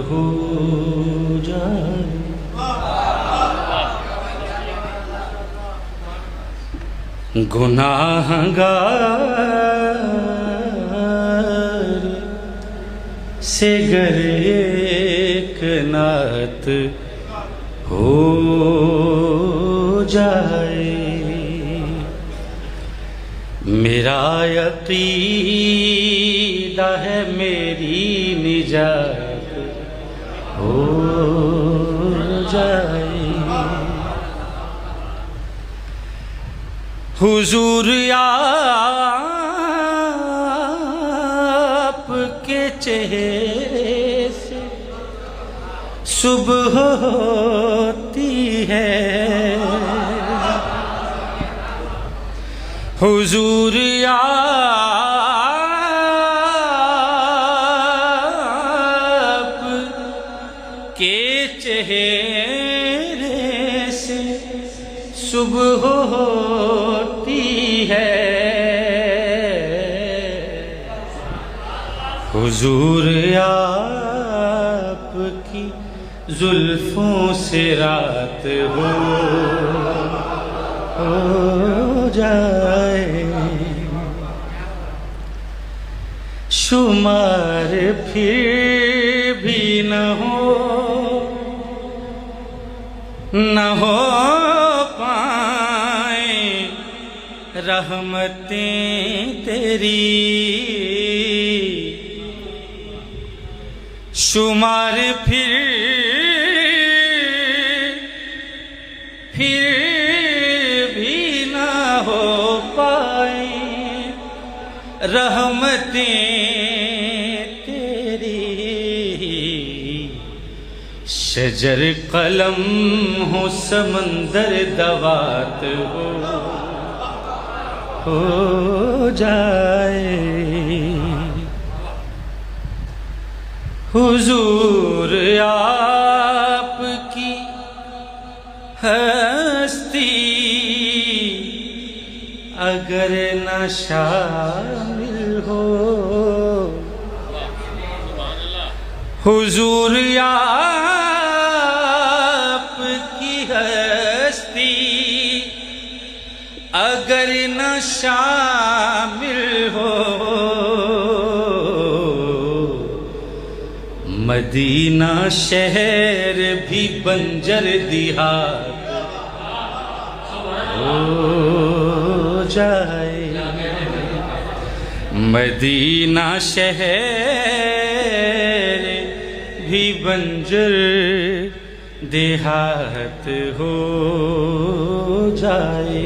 हो जाए। गुनाहगार से गर एक नात हो जाए। मेरा यकीदा है मेरी निजात हो जाए। हुजूर आपके चेहरे से सुबह होती है। हुजूर आपके चेहरे से सुबह होती है। हुजूर आपकी जुल्फों से रात हो जाए। शुमार फिर भी न हो पाए रहमतें तेरी। शुमार फिर भी ना हो पाए रहमतें तेरी। शजर कलम हो समंदर दवात हो जाए। हुजूर आपकी हस्ती अगर न शामिल हो। हुजूर आपकी हस्ती अगर न शामिल हो। मदीना शहर भी बंजर दिहात हो जाए। मदीना शहर भी बंजर देहात हो जाए।